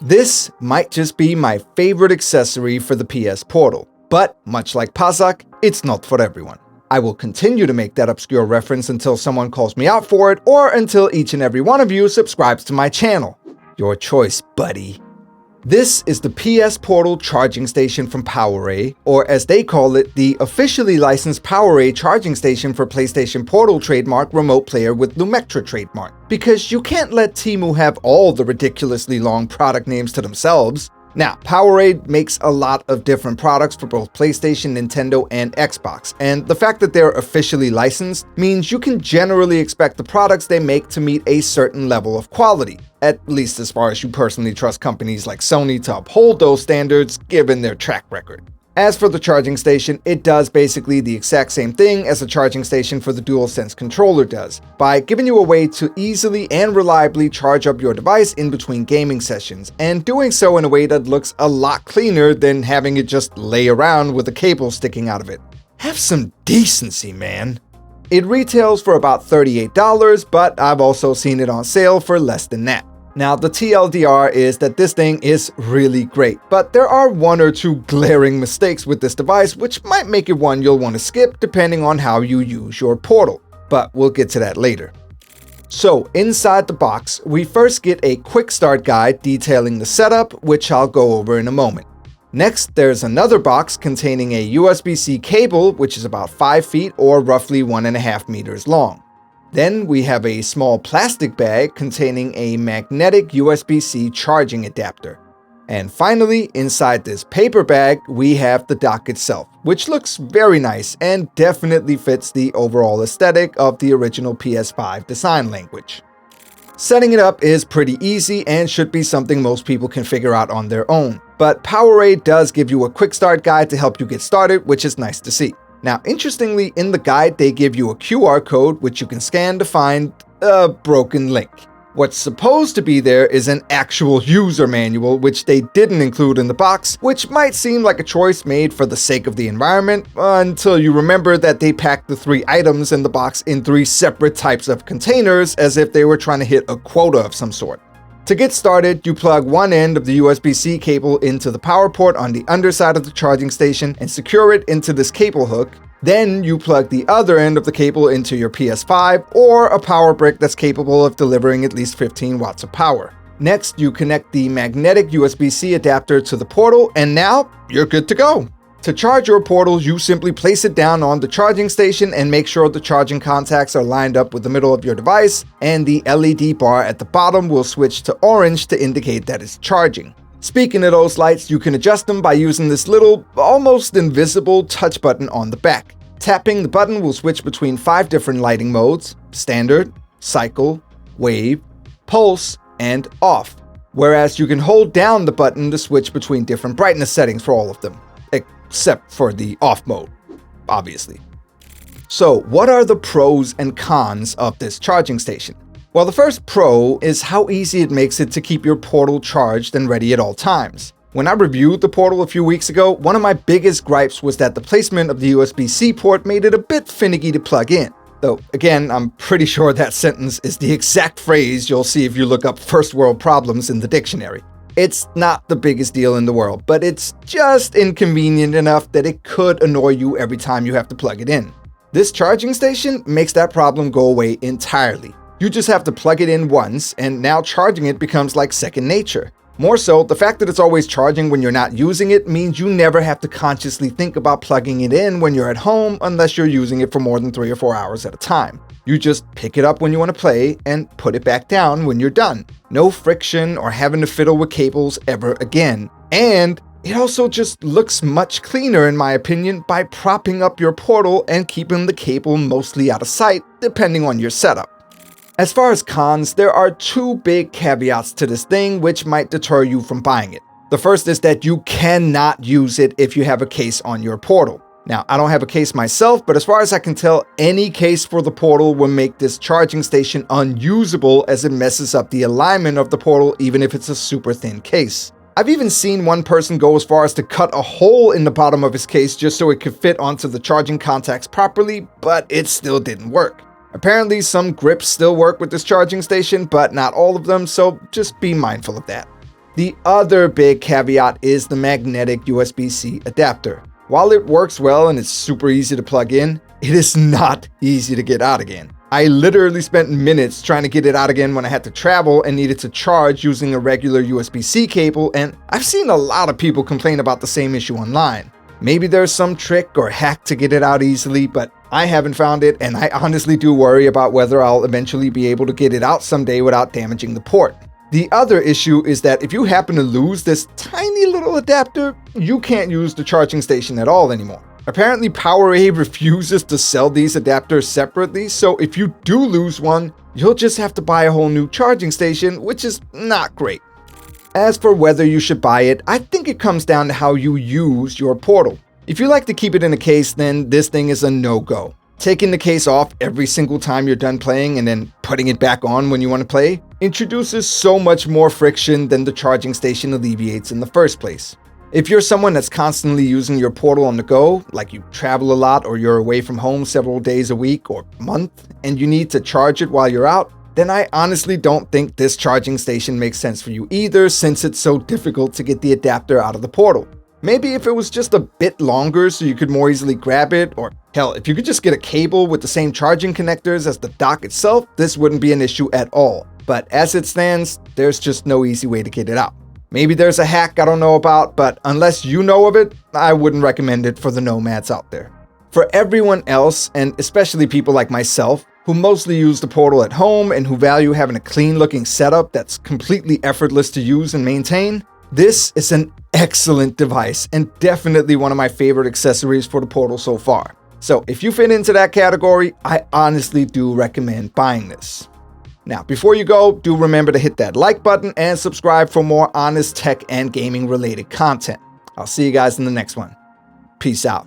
This might just be my favorite accessory for the PS Portal, but much like Pazak, it's not for everyone. I will continue to make that obscure reference until someone calls me out for it, or until each and every one of you subscribes to my channel. Your choice, buddy. This is the PS Portal charging station from PowerA, or as they call it, the officially licensed PowerA charging station for PlayStation Portal trademark remote player with Lumectra trademark. Because you can't let Temu have all the ridiculously long product names to themselves. Now, PowerA makes a lot of different products for both PlayStation, Nintendo, and Xbox, and the fact that they're officially licensed means you can generally expect the products they make to meet a certain level of quality, at least as far as you personally trust companies like Sony to uphold those standards given their track record. As for the charging station, it does basically the exact same thing as the charging station for the DualSense controller does, by giving you a way to easily and reliably charge up your device in between gaming sessions, and doing so in a way that looks a lot cleaner than having it just lay around with a cable sticking out of it. Have some decency, man. It retails for about $38, but I've also seen it on sale for less than that. Now, the TLDR is that this thing is really great, but there are one or two glaring mistakes with this device which might make it one you'll want to skip depending on how you use your Portal, but we'll get to that later. So, inside the box, we first get a quick start guide detailing the setup, which I'll go over in a moment. Next, there's another box containing a USB-C cable, which is about 5 feet or roughly 1.5 meters long. Then we have a small plastic bag containing a magnetic USB-C charging adapter. And finally, inside this paper bag, we have the dock itself, which looks very nice and definitely fits the overall aesthetic of the original PS5 design language. Setting it up is pretty easy and should be something most people can figure out on their own, but PowerA does give you a quick start guide to help you get started, which is nice to see. Now, interestingly, in the guide, they give you a QR code which you can scan to find a broken link. What's supposed to be there is an actual user manual, which they didn't include in the box, which might seem like a choice made for the sake of the environment, until you remember that they packed the 3 items in the box in 3 separate types of containers as if they were trying to hit a quota of some sort. To get started, you plug one end of the USB-C cable into the power port on the underside of the charging station and secure it into this cable hook. Then you plug the other end of the cable into your PS5 or a power brick that's capable of delivering at least 15 watts of power. Next, you connect the magnetic USB-C adapter to the Portal, and now you're good to go. To charge your Portal, you simply place it down on the charging station and make sure the charging contacts are lined up with the middle of your device, and the LED bar at the bottom will switch to orange to indicate that it's charging. Speaking of those lights, you can adjust them by using this little, almost invisible touch button on the back. Tapping the button will switch between 5 different lighting modes: standard, cycle, wave, pulse, and off. Whereas you can hold down the button to switch between different brightness settings for all of them. Except for the off mode, obviously. So, what are the pros and cons of this charging station? Well, the first pro is how easy it makes it to keep your Portal charged and ready at all times. When I reviewed the Portal a few weeks ago, one of my biggest gripes was that the placement of the USB-C port made it a bit finicky to plug in. Though, again, I'm pretty sure that sentence is the exact phrase you'll see if you look up first world problems in the dictionary. It's not the biggest deal in the world, but it's just inconvenient enough that it could annoy you every time you have to plug it in. This charging station makes that problem go away entirely. You just have to plug it in once, and now charging it becomes like second nature. More so, the fact that it's always charging when you're not using it means you never have to consciously think about plugging it in when you're at home unless you're using it for more than 3 or 4 hours at a time. You just pick it up when you want to play and put it back down when you're done. No friction or having to fiddle with cables ever again. And it also just looks much cleaner in my opinion by propping up your Portal and keeping the cable mostly out of sight, depending on your setup. As far as cons, there are 2 big caveats to this thing which might deter you from buying it. The first is that you cannot use it if you have a case on your Portal. Now, I don't have a case myself, but as far as I can tell, any case for the Portal will make this charging station unusable as it messes up the alignment of the Portal even if it's a super thin case. I've even seen one person go as far as to cut a hole in the bottom of his case just so it could fit onto the charging contacts properly, but it still didn't work. Apparently some grips still work with this charging station, but not all of them, so just be mindful of that. The other big caveat is the magnetic USB-C adapter. While it works well and it's super easy to plug in, it is not easy to get out again. I literally spent minutes trying to get it out again when I had to travel and needed to charge using a regular USB-C cable, and I've seen a lot of people complain about the same issue online. Maybe there's some trick or hack to get it out easily, but I haven't found it, and I honestly do worry about whether I'll eventually be able to get it out someday without damaging the port. The other issue is that if you happen to lose this tiny little adapter, you can't use the charging station at all anymore. Apparently, PowerA refuses to sell these adapters separately, so if you do lose one, you'll just have to buy a whole new charging station, which is not great. As for whether you should buy it, I think it comes down to how you use your portal. If you like to keep it in a case, then this thing is a no-go. Taking the case off every single time you're done playing and then putting it back on when you want to play introduces so much more friction than the charging station alleviates in the first place. If you're someone that's constantly using your portal on the go, like you travel a lot or you're away from home several days a week or month, and you need to charge it while you're out, then I honestly don't think this charging station makes sense for you either, since it's so difficult to get the adapter out of the portal. Maybe if it was just a bit longer so you could more easily grab it, or hell, if you could just get a cable with the same charging connectors as the dock itself, this wouldn't be an issue at all. But as it stands, there's just no easy way to get it out. Maybe there's a hack I don't know about, but unless you know of it, I wouldn't recommend it for the nomads out there. For everyone else, and especially people like myself, who mostly use the portal at home and who value having a clean-looking setup that's completely effortless to use and maintain, this is an excellent device and definitely one of my favorite accessories for the portal so far. So if you fit into that category, I honestly do recommend buying this. Now, before you go, do remember to hit that like button and subscribe for more honest tech and gaming related content. I'll see you guys in the next one. Peace out.